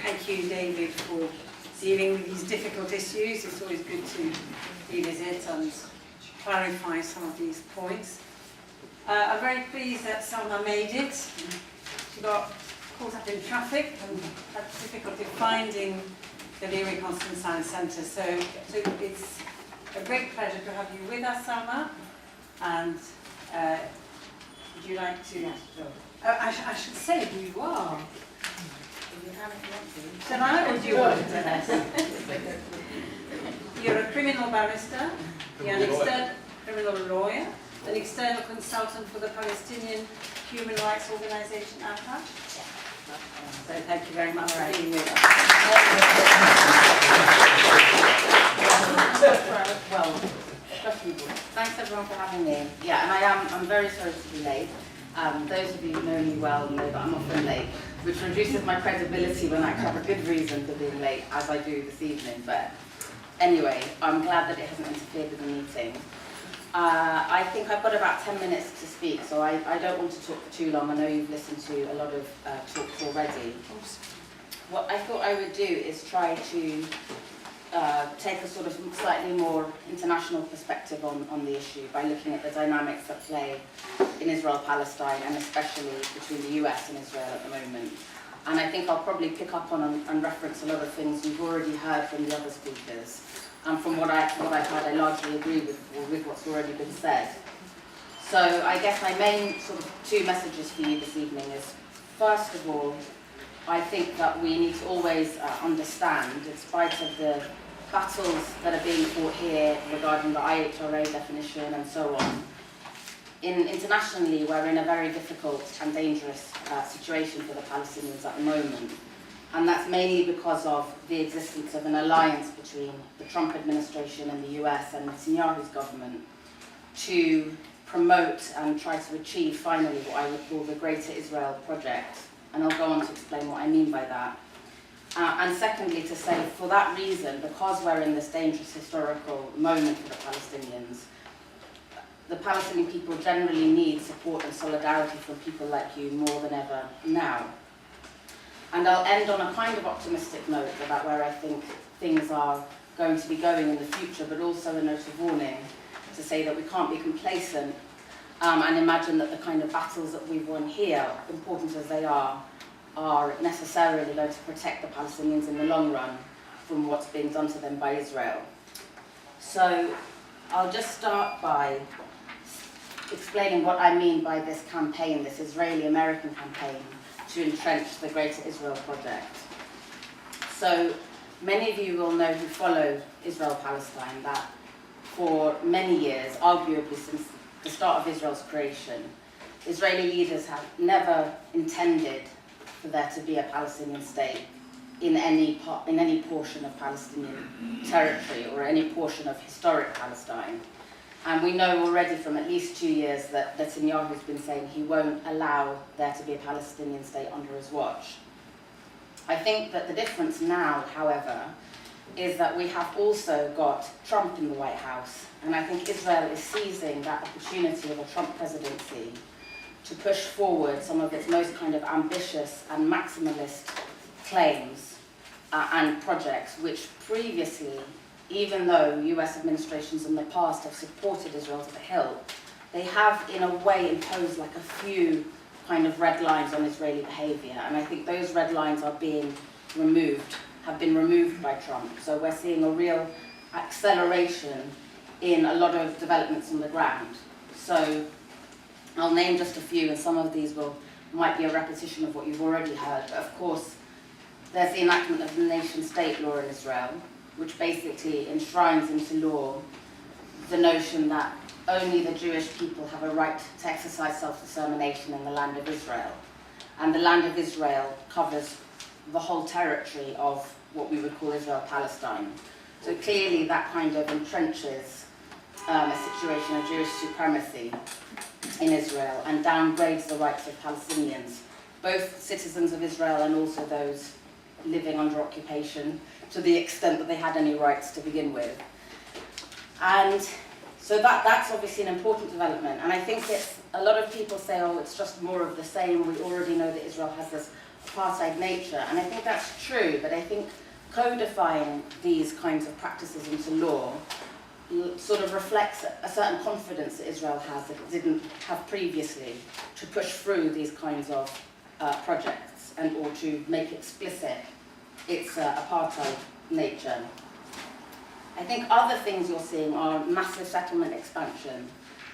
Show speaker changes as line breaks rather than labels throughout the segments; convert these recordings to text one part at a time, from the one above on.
thank you, David, for dealing with these difficult issues. It's always good to revisit and clarify some of these points. I'm very pleased that Salma made it. She got caught up in traffic and had difficulty finding the Lyric Constant Science Centre. So it's a great pleasure to have you with us, Salma. And would you like to? Yes, sure. I should say who you are. Shall I, or do you want to tell us? You're a criminal barrister, you're an external criminal lawyer, an external consultant for the Palestinian human rights organisation, APA. So thank you very much for being with us.
Well, thanks everyone for having me. Yeah, and I'm very sorry to be late. Those of you who know me well know that I'm often late, which reduces my credibility when I have a good reason for being late, as I do this evening. But anyway, I'm glad that it hasn't interfered with the meeting. I think I've got about 10 minutes to speak, so I don't want to talk for too long. I know you've listened to a lot of talks already. What I thought I would do is try to take a sort of slightly more international perspective on the issue by looking at the dynamics at play in Israel-Palestine, and especially between the US and Israel at the moment. And I think I'll probably pick up on and reference a lot of things you've already heard from the other speakers. And from what I've heard, I largely agree with what's already been said. So I guess my main sort of two messages for you this evening is, first of all, I think that we need to always understand, in spite of the battles that are being fought here regarding the IHRA definition and so on, internationally we're in a very difficult and dangerous situation for the Palestinians at the moment. And that's mainly because of the existence of an alliance between the Trump administration and the US and Netanyahu's government to promote and try to achieve finally what I would call the Greater Israel Project. And I'll go on to explain what I mean by that. And secondly, to say for that reason, because we're in this dangerous historical moment for the Palestinians, the Palestinian people generally need support and solidarity from people like you more than ever now. And I'll end on a kind of optimistic note about where I think things are going to be going in the future, but also a note of warning to say that we can't be complacent and imagine that the kind of battles that we've won here, important as they are necessarily going to protect the Palestinians in the long run from what's being done to them by Israel. So I'll just start by explaining what I mean by this campaign, this Israeli-American campaign, to entrench the Greater Israel Project. So many of you will know who follow Israel-Palestine that for many years, arguably since the start of Israel's creation, Israeli leaders have never intended for there to be a Palestinian state in any portion of Palestinian territory or any portion of historic Palestine. And we know already from at least 2 years that Netanyahu's been saying he won't allow there to be a Palestinian state under his watch. I think that the difference now, however, is that we have also got Trump in the White House. And I think Israel is seizing that opportunity of a Trump presidency to push forward some of its most kind of ambitious and maximalist claims and projects, which previously, even though US administrations in the past have supported Israel to the hilt, they have in a way imposed like a few kind of red lines on Israeli behavior. And I think those red lines are being removed, have been removed by Trump. So we're seeing a real acceleration in a lot of developments on the ground. So I'll name just a few, and some of these might be a repetition of what you've already heard. But of course, there's the enactment of the nation-state law in Israel, which basically enshrines into law the notion that only the Jewish people have a right to exercise self-determination in the land of Israel. And the land of Israel covers the whole territory of what we would call Israel-Palestine. So clearly that kind of entrenches a situation of Jewish supremacy in Israel and downgrades the rights of Palestinians, both citizens of Israel and also those living under occupation, to the extent that they had any rights to begin with. And so that's obviously an important development. And I think a lot of people say, oh, it's just more of the same. We already know that Israel has this apartheid nature, and I think that's true, but I think codifying these kinds of practices into law sort of reflects a certain confidence that Israel has that it didn't have previously to push through these kinds of projects and or to make explicit its apartheid nature. I think other things you're seeing are massive settlement expansion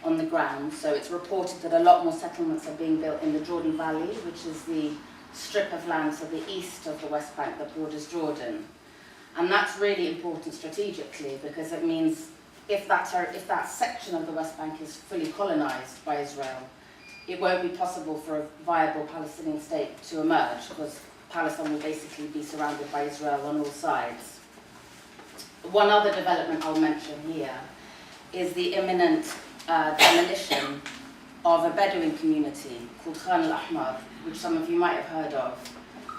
on the ground. So it's reported that a lot more settlements are being built in the Jordan Valley, which is the strip of land to the east of the West Bank that borders Jordan. And that's really important strategically because it means if that section of the West Bank is fully colonized by Israel, it won't be possible for a viable Palestinian state to emerge because Palestine will basically be surrounded by Israel on all sides. One other development I'll mention here is the imminent demolition of a Bedouin community called Khan al-Ahmar, which some of you might have heard of.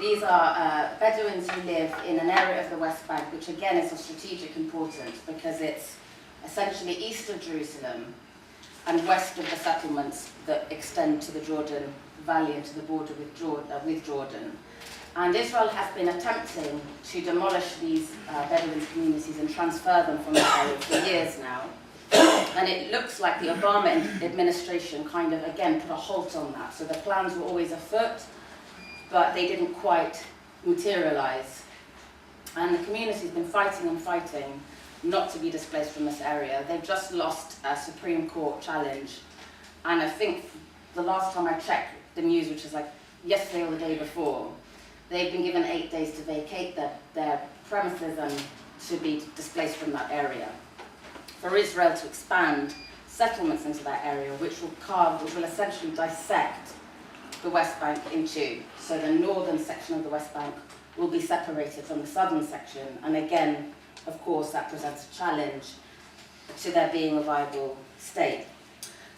These are Bedouins who live in an area of the West Bank, which again is of strategic importance because it's essentially east of Jerusalem and west of the settlements that extend to the Jordan Valley and to the border with Jordan. And Israel has been attempting to demolish these Bedouin communities and transfer them from that area for years now. And it looks like the Obama administration kind of, again, put a halt on that. So the plans were always afoot, but they didn't quite materialize. And the community's been fighting and fighting not to be displaced from this area. They've just lost a Supreme Court challenge. And I think the last time I checked the news, which was like yesterday or the day before, they've been given 8 days to vacate their premises and to be displaced from that area. For Israel to expand settlements into that area, which will essentially dissect the West Bank in two. So the northern section of the West Bank will be separated from the southern section, and again, of course, that presents a challenge to there being a viable state.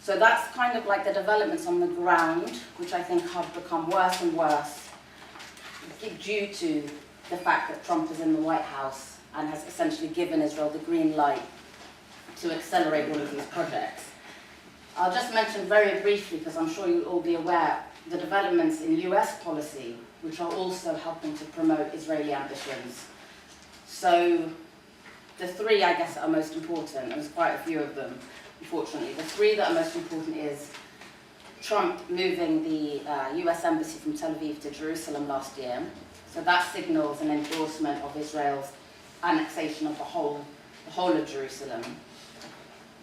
So that's kind of like the developments on the ground, which I think have become worse and worse due to the fact that Trump is in the White House and has essentially given Israel the green light to accelerate all of these projects. I'll just mention very briefly, because I'm sure you'll all be aware, the developments in US policy, which are also helping to promote Israeli ambitions. So the three, I guess, are most important, and there's quite a few of them, unfortunately. The three that are most important is Trump moving the US embassy from Tel Aviv to Jerusalem last year. So that signals an endorsement of Israel's annexation of the whole of Jerusalem,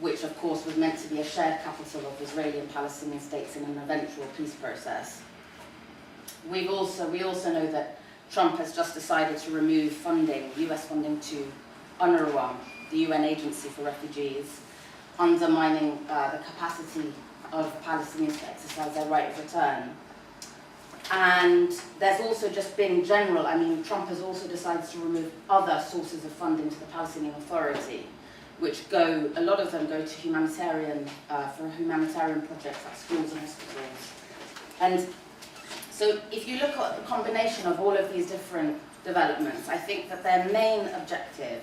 which of course was meant to be a shared capital of Israeli and Palestinian states in an eventual peace process. We also know that Trump has just decided to remove funding, US funding to UNRWA, the UN Agency for Refugees, undermining the capacity of Palestinians to exercise their right of return. And there's also just been general, Trump has also decided to remove other sources of funding to the Palestinian Authority, which a lot of them go to humanitarian projects like schools and hospitals. And so if you look at the combination of all of these different developments, I think that their main objective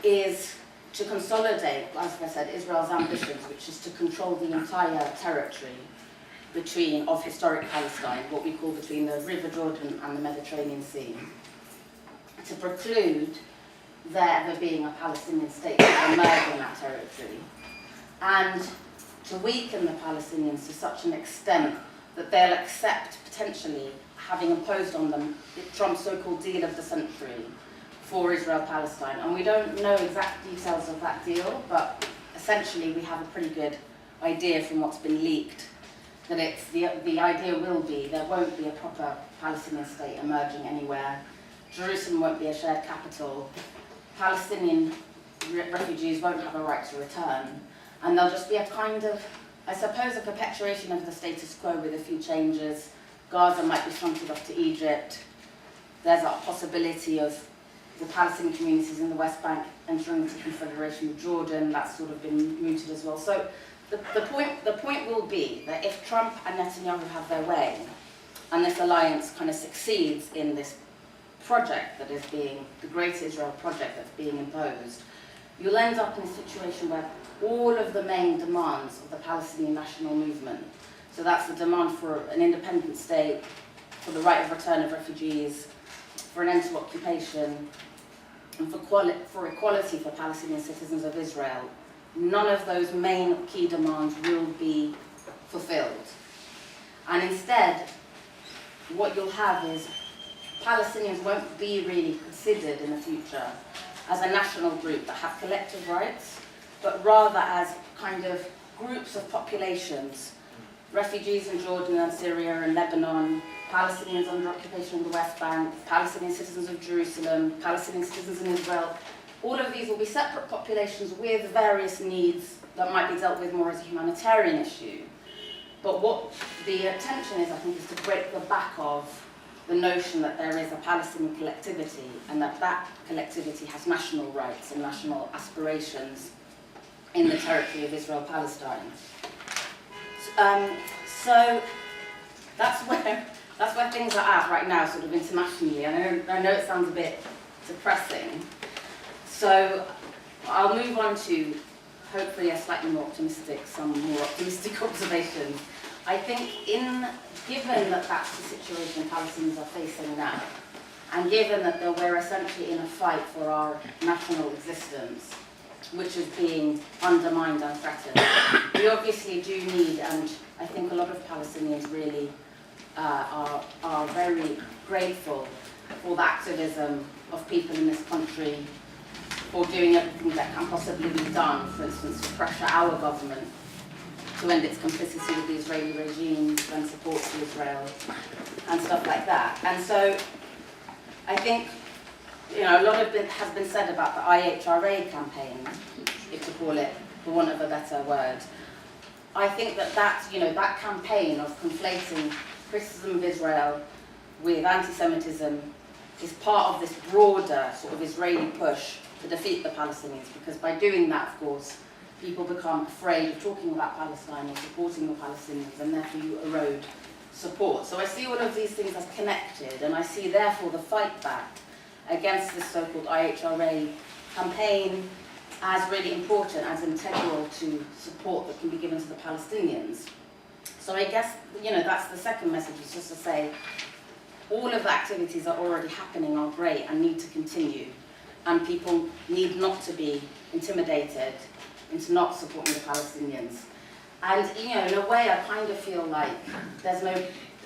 is to consolidate, as I said, Israel's ambitions, which is to control the entire territory of historic Palestine, what we call between the River Jordan and the Mediterranean Sea, to preclude there ever being a Palestinian state to emerge in that territory, and to weaken the Palestinians to such an extent that they'll accept, potentially, having imposed on them Trump's so-called deal of the century for Israel-Palestine. And we don't know exact details of that deal, but essentially we have a pretty good idea from what's been leaked that the idea will be there won't be a proper Palestinian state emerging anywhere. Jerusalem won't be a shared capital. Palestinian refugees won't have a right to return. And there'll just be a kind of, I suppose, a perpetuation of the status quo with a few changes. Gaza might be fronted off to Egypt. There's a possibility of the Palestinian communities in the West Bank entering into confederation with Jordan. That's sort of been mooted as well. So the point will be that if Trump and Netanyahu have their way, and this alliance kind of succeeds in this project that is being, the Great Israel project that's being imposed, you'll end up in a situation where all of the main demands of the Palestinian national movement, so that's the demand for an independent state, for the right of return of refugees, for an end to occupation, and for equality for Palestinian citizens of Israel, none of those main key demands will be fulfilled. And instead, what you'll have is Palestinians won't be really considered in the future as a national group that have collective rights, but rather as kind of groups of populations, refugees in Jordan and Syria and Lebanon, Palestinians under occupation in the West Bank, Palestinian citizens of Jerusalem, Palestinian citizens in Israel. All of these will be separate populations with various needs that might be dealt with more as a humanitarian issue. But what the attention is, I think, is to break the back of the notion that there is a Palestinian collectivity and that that collectivity has national rights and national aspirations in the territory of Israel-Palestine. So that's where things are at right now, sort of internationally. I know it sounds a bit depressing. So I'll move on to hopefully some more optimistic observations. I think given that that's the situation Palestinians are facing now, and given that we're essentially in a fight for our national existence, which is being undermined and threatened, we obviously do need, and I think a lot of Palestinians really are very grateful for the activism of people in this country, for doing everything that can possibly be done, for instance, to pressure our government to end its complicity with the Israeli regime and support to Israel and stuff like that. And so I think, a lot has been said about the IHRA campaign, if to call it, for want of a better word. I think that campaign of conflating criticism of Israel with anti-Semitism is part of this broader sort of Israeli push to defeat the Palestinians, because by doing that, of course, people become afraid of talking about Palestine or supporting the Palestinians, and therefore you erode support. So I see all of these things as connected, and I see therefore the fight back against this so-called IHRA campaign as really important, as integral to support that can be given to the Palestinians. So I guess, that's the second message, is just to say all of the activities that are already happening are great and need to continue. And people need not to be intimidated into not supporting the Palestinians. And, in a way, I kind of feel like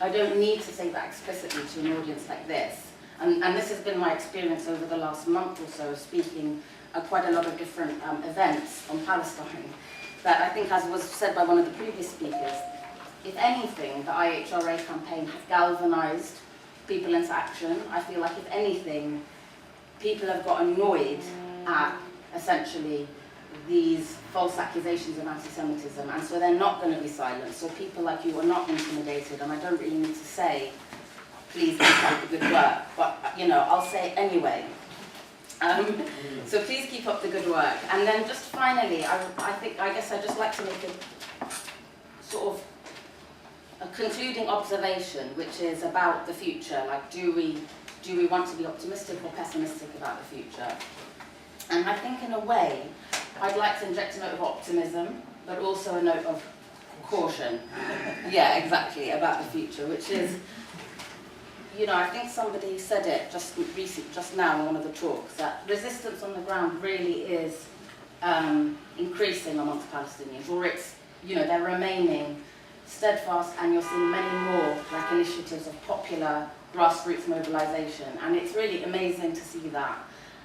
I don't need to say that explicitly to an audience like this. And this has been my experience over the last month or so, speaking at quite a lot of different events on Palestine, that I think, as was said by one of the previous speakers, if anything, the IHRA campaign has galvanized people into action. I feel like, if anything, people have got annoyed at, essentially, these false accusations of anti-Semitism, and so they're not going to be silent. So people like you are not intimidated, and I don't really need to say, please keep up the good work, but, I'll say it anyway. So please keep up the good work. And then just finally, I guess I'd just like to make a sort of a concluding observation, which is about the future. Like, do we want to be optimistic or pessimistic about the future? And I think, in a way, I'd like to inject a note of optimism, but also a note of caution. Yeah, exactly, about the future, which is, I think somebody said it just now in one of the talks, that resistance on the ground really is increasing amongst Palestinians, or it's, they're remaining steadfast, and you're seeing many more initiatives of popular grassroots mobilization, and it's really amazing to see that.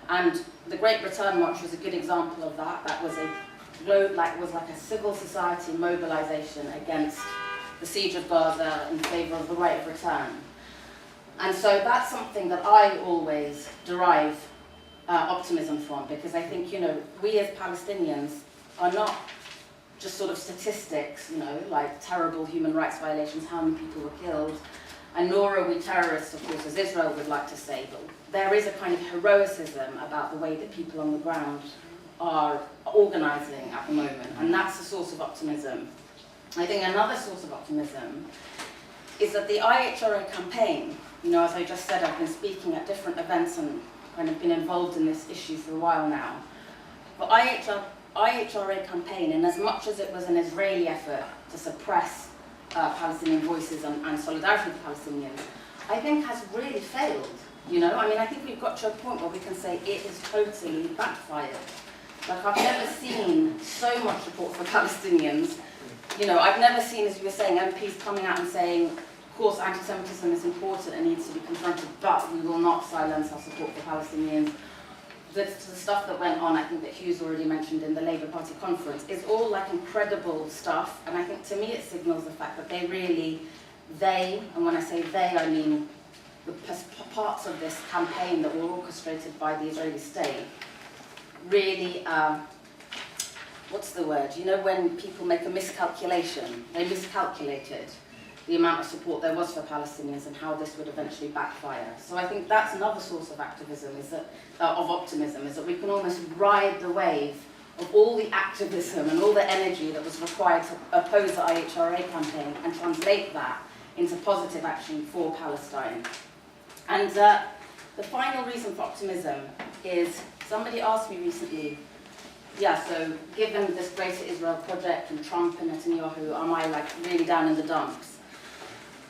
And the Great Return March was a good example of that. That was a civil society mobilization against the siege of Gaza in favor of the right of return. And so that's something that I always derive optimism from, because I think, we as Palestinians are not just sort of statistics, like terrible human rights violations, how many people were killed, and nor are we terrorists, of course, as Israel would like to say, but there is a kind of heroicism about the way that people on the ground are organising at the moment, and that's a source of optimism. I think another source of optimism is that the IHRA campaign, as I just said, I've been speaking at different events and kind of been involved in this issue for a while now. But IHRA campaign, in as much as it was an Israeli effort to suppress Palestinian voices and solidarity with Palestinians, I think has really failed. You know, I mean, I think we've got to a point where we can say it has totally backfired. Like, I've never seen so much support for Palestinians. You know, I've never seen, as you were saying, MPs coming out and saying, of course, anti-Semitism is important and needs to be confronted, but we will not silence our support for Palestinians. The stuff that went on, I think that Hugh's already mentioned in the Labour Party conference, is all like incredible stuff. And I think to me it signals the fact that and when I say they, I mean the parts of this campaign that were orchestrated by the Israeli state, really, what's the word? You know, when people make a miscalculation, they miscalculated the amount of support there was for Palestinians and how this would eventually backfire. So I think that's another source of activism, of optimism, is that we can almost ride the wave of all the activism and all the energy that was required to oppose the IHRA campaign and translate that into positive action for Palestine. And the final reason for optimism is, somebody asked me recently, so given this Greater Israel project and Trump and Netanyahu, am I like really down in the dumps?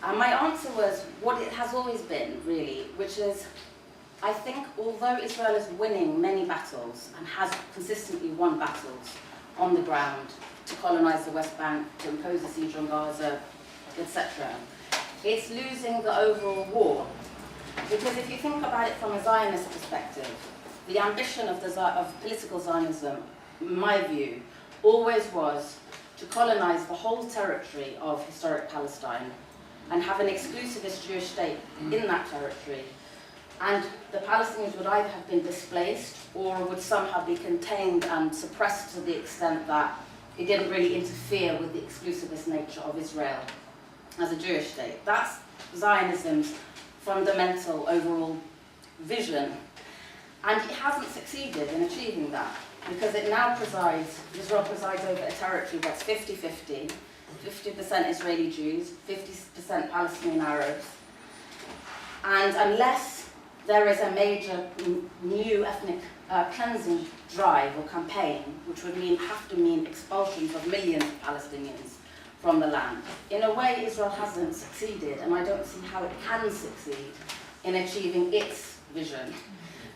And my answer was what it has always been, really, which is, I think although Israel is winning many battles and has consistently won battles on the ground to colonize the West Bank, to impose a siege on Gaza, etc., it's losing the overall war. Because if you think about it from a Zionist perspective, the ambition of political Zionism, in my view, always was to colonize the whole territory of historic Palestine and have an exclusivist Jewish state in that territory. And the Palestinians would either have been displaced or would somehow be contained and suppressed to the extent that it didn't really interfere with the exclusivist nature of Israel as a Jewish state. That's Zionism's fundamental overall vision. And it hasn't succeeded in achieving that, because it now Israel presides over a territory that's 50-50, 50% Israeli Jews, 50% Palestinian Arabs. And unless there is a major new ethnic cleansing drive or campaign, which would have to mean expulsions of millions of Palestinians from the land, in a way Israel hasn't succeeded, and I don't see how it can succeed in achieving its vision.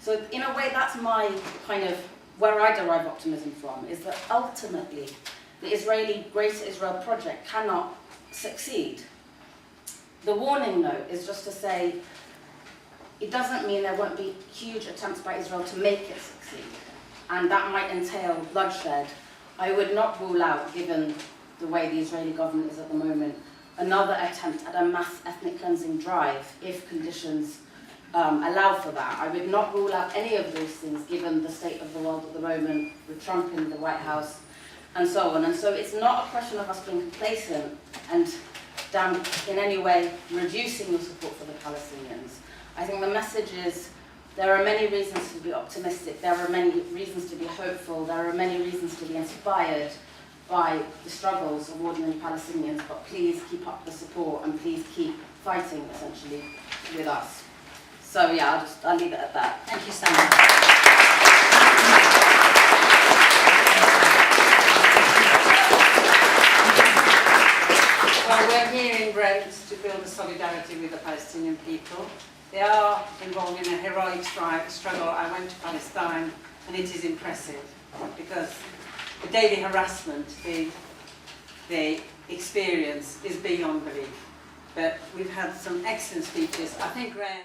So in a way, that's my kind of, where I derive optimism from, is that ultimately the Israeli Greater Israel project cannot succeed. The warning note is just to say, it doesn't mean there won't be huge attempts by Israel to make it succeed, and that might entail bloodshed. I would not rule out, given the way the Israeli government is at the moment, another attempt at a mass ethnic cleansing drive if conditions allow for that. I would not rule out any of those things given the state of the world at the moment, with Trump in the White House and so on. And so it's not a question of us being complacent and in any way reducing the support for the Palestinians. I think the message is there are many reasons to be optimistic, there are many reasons to be hopeful, there are many reasons to be inspired by the struggles of ordinary Palestinians, but please keep up the support and please keep fighting, essentially, with us. So yeah, I'll leave it at that.
Thank you, Salma. Well, we're here in Brent to build a solidarity with the Palestinian people. They are involved in a heroic struggle. I went to Palestine, and it is impressive because the daily harassment they experience is beyond belief. But we've had some excellent speeches. I think Graham